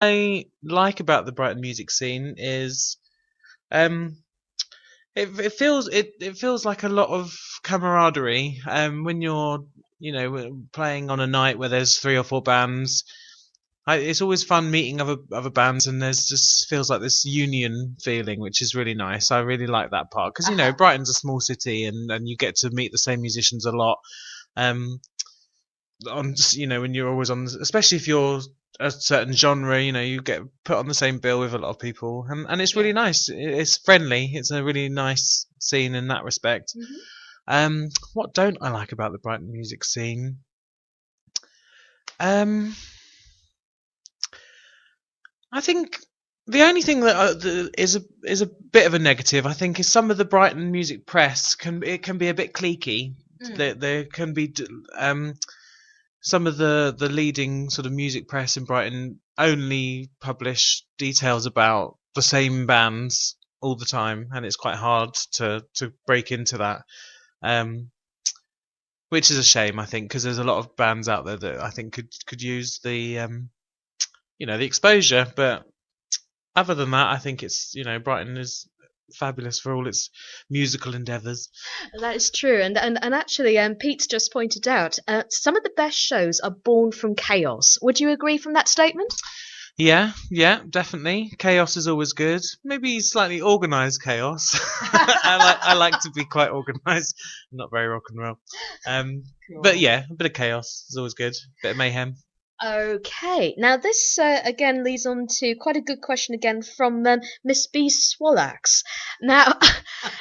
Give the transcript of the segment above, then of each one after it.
I like about the Brighton music scene is um it feels like a lot of camaraderie when you're playing on a night where there's three or four bands. It's always fun meeting other bands, and there's just feels like this union feeling, which is really nice. I really like that part because Uh-huh. Brighton's a small city, and you get to meet the same musicians a lot. Um, on when you're always on, especially if you're a certain genre, you get put on the same bill with a lot of people, and it's Yeah. really nice. It's friendly. It's a really nice scene in that respect. Hmm. What don't I like about the Brighton music scene? Um, I think the only thing is a bit of a negative. I think is some of the Brighton music press can be a bit cliquey. Mm. There can be some of the leading sort of music press in Brighton only publish details about the same bands all the time, and it's quite hard to break into that. Um, which is a shame, I think, because there's a lot of bands out there that I think could use the exposure. But other than that, I think it's Brighton is fabulous for all its musical endeavours. That is true, and actually, Pete's just pointed out some of the best shows are born from chaos. Would you agree from that statement? Yeah, yeah, definitely. Chaos is always good. Maybe slightly organised chaos. I like to be quite organised. Not very rock and roll. But Cool. yeah, a bit of chaos is always good. Bit of mayhem. Okay, now this again leads on to quite a good question again from Miss B Swallax. Now,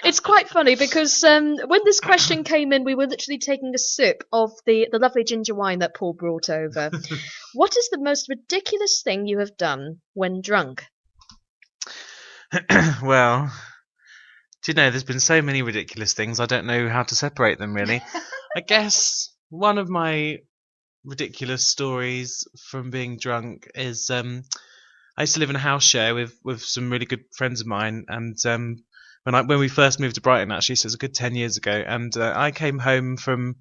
it's quite funny because when this question came in, we were literally taking a sip of the lovely ginger wine that Paul brought over. What is the most ridiculous thing you have done when drunk? Well, do you know, there's been so many ridiculous things. I don't know how to separate them really. I guess one of my ridiculous stories from being drunk is I used to live in a house share with some really good friends of mine, and when we first moved to Brighton, actually, so it was a good 10 years ago, and I came home from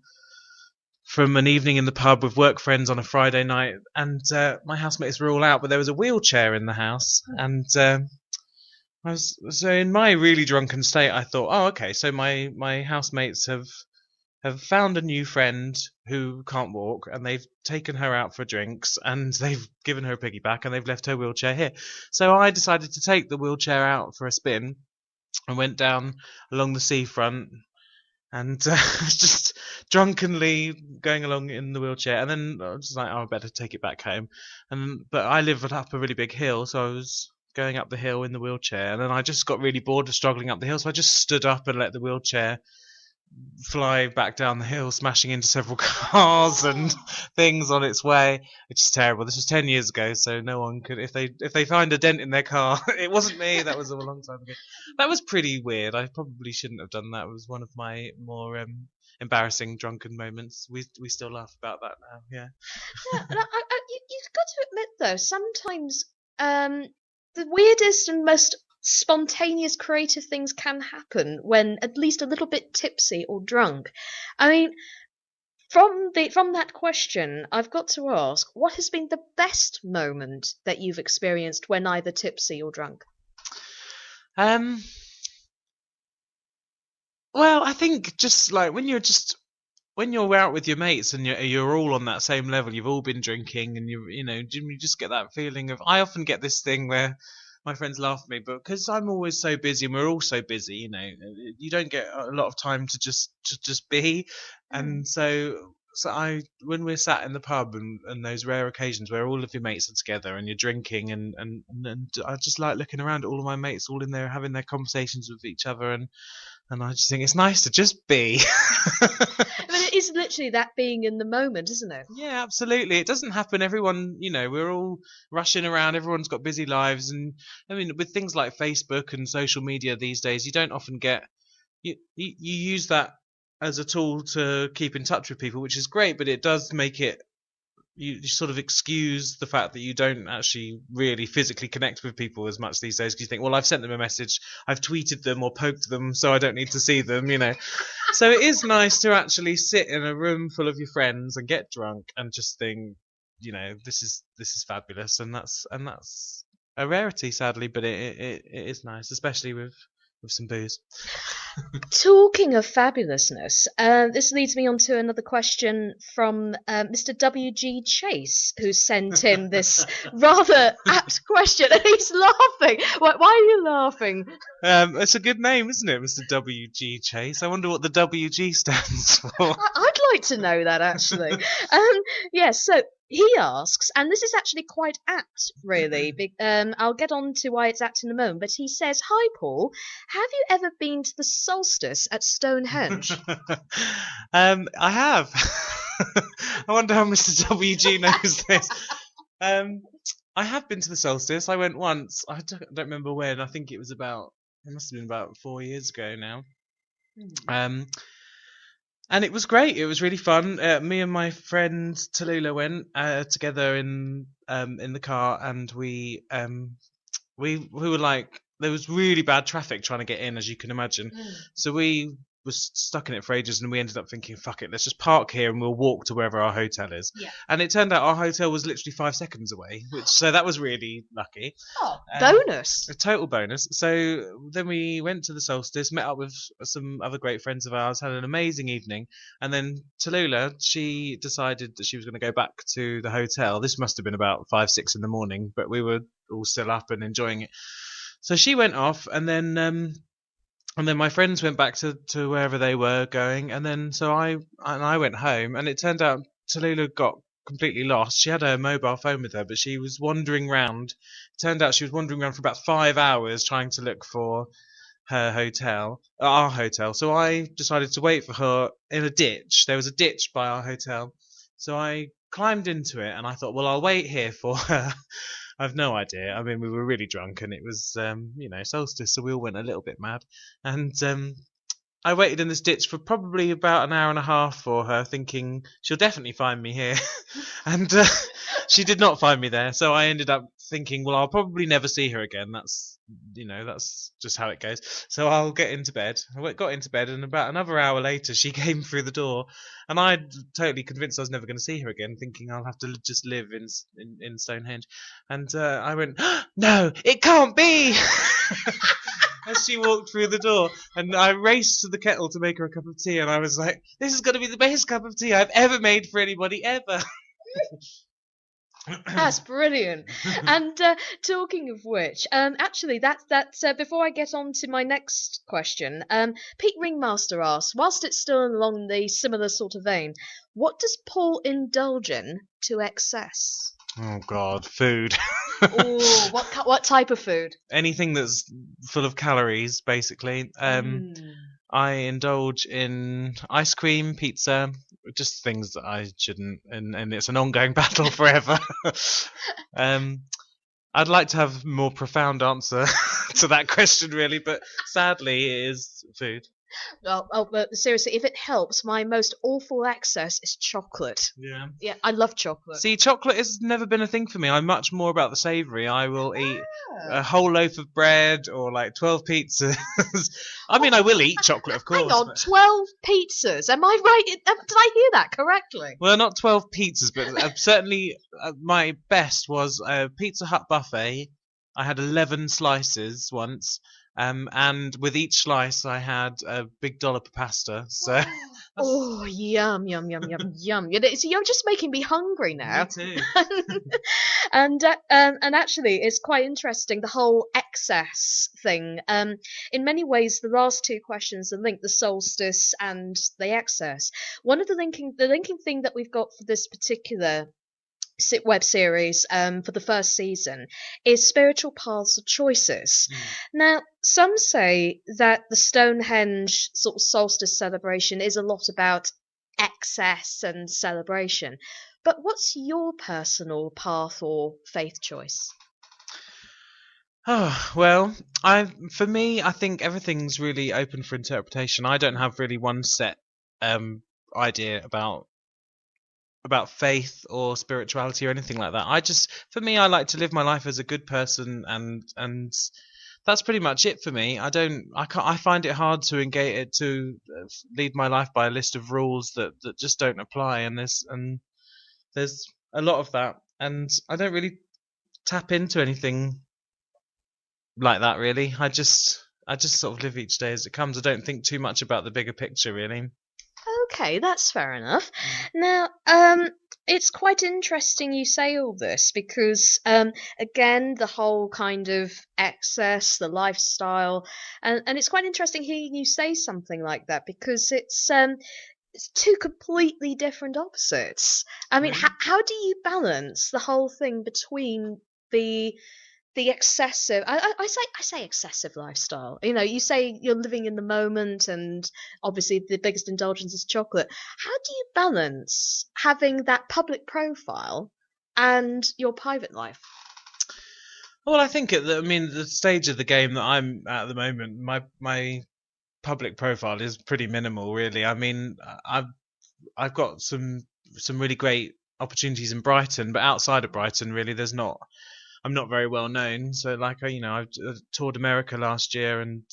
an evening in the pub with work friends on a Friday night, and my housemates were all out, but there was a wheelchair in the house, and I was so in my really drunken state. I thought, oh, okay, so my housemates have found a new friend who can't walk, and they've taken her out for drinks, and they've given her a piggyback, and they've left her wheelchair here. So I decided to take the wheelchair out for a spin and went down along the seafront and just drunkenly going along in the wheelchair. And then I was like, oh, I better take it back home. But I live up a really big hill, so I was going up the hill in the wheelchair, and then I just got really bored of struggling up the hill, so I just stood up and let the wheelchair fly back down the hill, smashing into several cars and things on its way. It's just terrible. This was 10 years ago, so no one could if they find a dent in their car. It wasn't me. That was a long time ago. That was pretty weird. I probably shouldn't have done that. It was one of my more embarrassing drunken moments. We still laugh about that now. Yeah. Yeah, and you've got to admit though, sometimes um, the weirdest and most spontaneous creative things can happen when at least a little bit tipsy or drunk. I mean, from that question, I've got to ask, what has been the best moment that you've experienced when either tipsy or drunk? Um. Well, I think just like when you're out with your mates and you're all on that same level, you've all been drinking, and you just get that feeling of. I often get this thing where my friends laugh at me, but because I'm always so busy and we're all so busy, you don't get a lot of time to just be, Mm. and so I when we're sat in the pub and those rare occasions where all of your mates are together and you're drinking and I just like looking around at all of my mates all in there having their conversations with each other and I just think it's nice to just be. I mean, it is literally that being in the moment, isn't it? Yeah, absolutely. It doesn't happen. Everyone, we're all rushing around. Everyone's got busy lives, and I mean, with things like Facebook and social media these days, you don't often get you use that as a tool to keep in touch with people, which is great, but it does make it you sort of excuse the fact that you don't actually really physically connect with people as much these days because you think, well, I've sent them a message, I've tweeted them or poked them, so I don't need to see them. So it is nice to actually sit in a room full of your friends and get drunk and just think, this is fabulous, and that's a rarity, sadly, but it is nice, especially with some booze. Talking of fabulousness, this leads me on to another question from Mr. W.G. Chase, who sent in this rather apt question, and he's laughing. Why are you laughing? It's a good name, isn't it, Mr. W.G. Chase? I wonder what the W.G. stands for. I'd like to know that, actually. Yes, so he asks, and this is actually quite apt, really. I'll get on to why it's apt in a moment, but he says, "Hi, Paul. Have you ever been to the solstice at Stonehenge?" I have. I wonder how Mr. W.G. knows this. I have been to the solstice. I went once. I don't remember when. I think it must have been about 4 years ago now. And it was great. It was really fun. Me and my friend Tallulah went together in the car, and we were like, there was really bad traffic trying to get in, as you can imagine. So we were stuck in it for ages, and we ended up thinking, fuck it, let's just park here and we'll walk to wherever our hotel is. Yeah. And it turned out our hotel was literally 5 seconds away, so that was really lucky. Oh, bonus! A total bonus. So then we went to the solstice, met up with some other great friends of ours, had an amazing evening, and then Tallulah, she decided that she was going to go back to the hotel. This must have been about 5, 6 in the morning, but we were all still up and enjoying it. So she went off, and then my friends went back to wherever they were going, and then I went home, and it turned out Tallulah got completely lost. She had her mobile phone with her, but she was wandering round. It turned out she was wandering around for about 5 hours trying to look for our hotel. So I decided to wait for her in a ditch. There was a ditch by our hotel. So I climbed into it, and I thought, well, I'll wait here for her. I've no idea. I mean, we were really drunk, and it was, solstice, so we all went a little bit mad. And I waited in this ditch for probably about an hour and a half for her, thinking she'll definitely find me here. And she did not find me there, so I ended up thinking, well, I'll probably never see her again. That's just how it goes. So I'll get into bed. I got into bed, and about another hour later, she came through the door, and I'd totally convinced I was never going to see her again, thinking I'll have to just live in Stonehenge. And I went, no, it can't be! As she walked through the door, and I raced to the kettle to make her a cup of tea, and I was like, this is going to be the best cup of tea I've ever made for anybody, ever. That's brilliant. And talking of which, actually, that's before I get on to my next question, Pete Ringmaster asks, whilst it's still along the similar sort of vein, what does Paul indulge in to excess? Oh God, food. Ooh, what type of food? Anything that's full of calories, basically. I indulge in ice cream, pizza, just things that I shouldn't, and it's an ongoing battle forever. I'd like to have a more profound answer to that question, really, but sadly, it is food. But seriously, if it helps, my most awful excess is chocolate. Yeah, I love chocolate. See, chocolate has never been a thing for me. I'm much more about the savoury. I will eat a whole loaf of bread or like 12 pizzas. I mean, I will eat chocolate, of course. Hang on, 12 pizzas. Am I right? Did I hear that correctly? Well, not 12 pizzas, but certainly my best was a Pizza Hut buffet. I had 11 slices once. And with each slice, I had a big dollop of pasta. So, oh, yum, yum, yum, yum, yum. So you're just making me hungry now. Me too. And actually, it's quite interesting, the whole excess thing. In many ways, the last two questions are linked: the solstice and the excess. One of the linking thing that we've got for this particular web series for the first season is spiritual paths of choices. Now, some say that the Stonehenge sort of solstice celebration is a lot about excess and celebration, but what's your personal path or faith choice? Oh, well, for me, I think everything's really open for interpretation. I don't have really one set idea about faith or spirituality or anything like that. For me, I like to live my life as a good person, and that's pretty much it for me. I find it hard to lead my life by a list of rules that just don't apply, and there's a lot of that, and I don't really tap into anything like that really. I just sort of live each day as it comes. I don't think too much about the bigger picture really. Okay, that's fair enough. Mm. Now, it's quite interesting you say all this because, again, the whole kind of excess, the lifestyle, and it's quite interesting hearing you say something like that because it's two completely different opposites. I mean, Really? how do you balance the whole thing between the the excessive I say excessive lifestyle. You know, you say you're living in the moment and obviously the biggest indulgence is chocolate. How do you balance having that public profile and your private life? Well, I think I mean, the stage of the game that I'm at the moment, my public profile is pretty minimal, really. I mean, I've got some really great opportunities in Brighton, but outside of Brighton, really, there's not. I'm not very well known. So, like, I toured America last year, and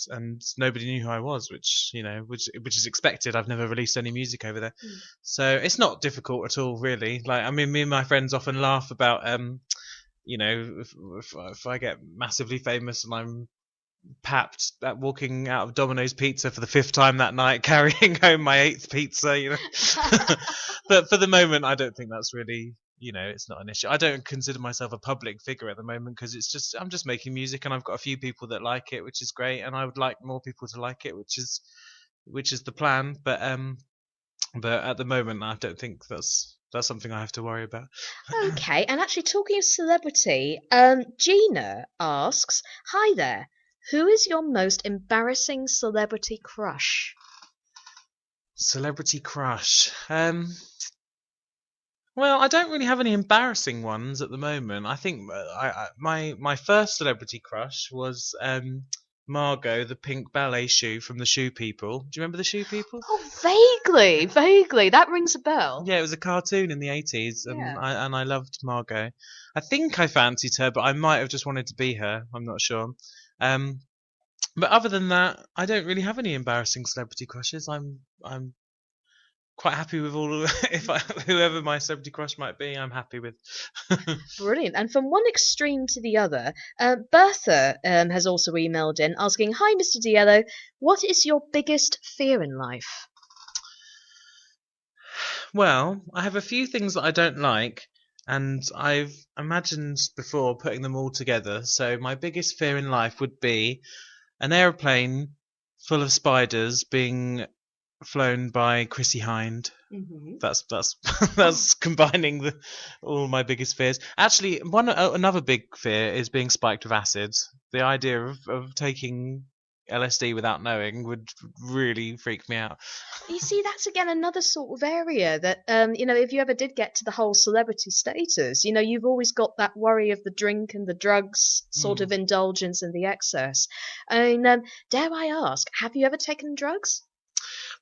nobody knew who I was, which is expected. I've never released any music over there, Mm. so it's not difficult at all, really. Like, I mean, me and my friends often laugh about if I get massively famous and I'm papped at walking out of Domino's Pizza for the fifth time that night, carrying home my eighth pizza. But for the moment, I don't think that's really, it's not an issue. I don't consider myself a public figure at the moment because I'm just making music and I've got a few people that like it, which is great, and I would like more people to like it, which is the plan. But at the moment, I don't think that's something I have to worry about. Okay, and actually talking of celebrity, Gina asks, "Hi there. Who is your most embarrassing celebrity crush?" Celebrity crush. Well, I don't really have any embarrassing ones at the moment. I think my first celebrity crush was Margot, the pink ballet shoe from the Shoe People. Do you remember the Shoe People? Oh, vaguely, vaguely. That rings a bell. Yeah, it was a cartoon in the 80s, and Yeah. I loved Margot. I think I fancied her, but I might have just wanted to be her. I'm not sure. Um, but other than that, I don't really have any embarrassing celebrity crushes. I'm quite happy with all if whoever my celebrity crush might be, I'm happy with. Brilliant. And from one extreme to the other, Bertha has also emailed in asking, "Hi, Mr. Diello. What is your biggest fear in life?" Well, I have a few things that I don't like, and I've imagined before putting them all together. So my biggest fear in life would be an aeroplane full of spiders being flown by Chrissy Hind. Hmm. That's that's combining all my biggest fears. Actually, another big fear is being spiked with acid. The idea of taking LSD without knowing would really freak me out. You see, that's again another sort of area that, if you ever did get to the whole celebrity status, you've always got that worry of the drink and the drugs sort Hmm. of indulgence and the excess. I mean, dare I ask, have you ever taken drugs?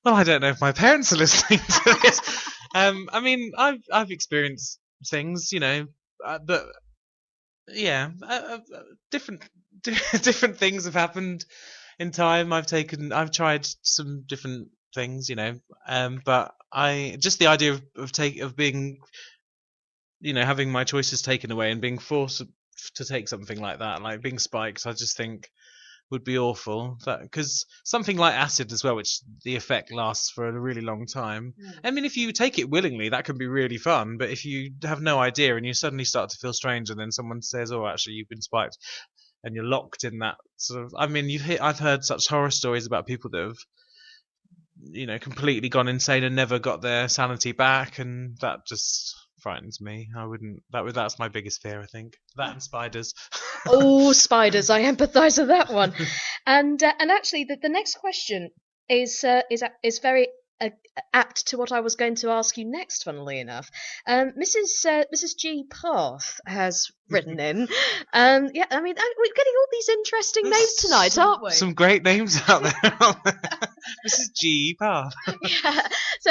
Well, I don't know if my parents are listening to this. I mean, I've experienced things, but yeah, different different things have happened in time. I've tried some different things, but I just the idea of being, having my choices taken away and being forced to take something like that, like being spiked, I just think would be awful. That because something like acid as well, which the effect lasts for a really long time. Mm. I mean, if you take it willingly, that can be really fun. But if you have no idea and you suddenly start to feel strange, and then someone says, "Oh, actually, you've been spiked," and you're locked in that sort of. I mean, I've heard such horror stories about people that have, completely gone insane and never got their sanity back, and that just frightens me. I wouldn't. That's my biggest fear. I think that and spiders. Oh, spiders! I empathise with that one. And actually, the next question is very uh, apt to what I was going to ask you next. Funnily enough, Mrs. G. Path has written in. Yeah, I mean, we're getting all these interesting names There's tonight, aren't we? some great names out there. Mrs. G. Path. Yeah.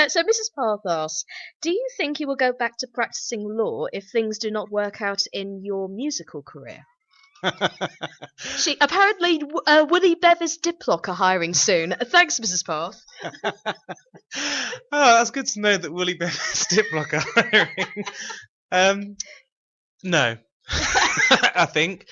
So Mrs. Path asks, "Do you think you will go back to practicing law if things do not work out in your musical career?" She apparently Willie Bevis Diplock are hiring soon. Thanks, Mrs. Path. Oh, that's good to know that Woolly Bear Diplock are hiring. No. I think.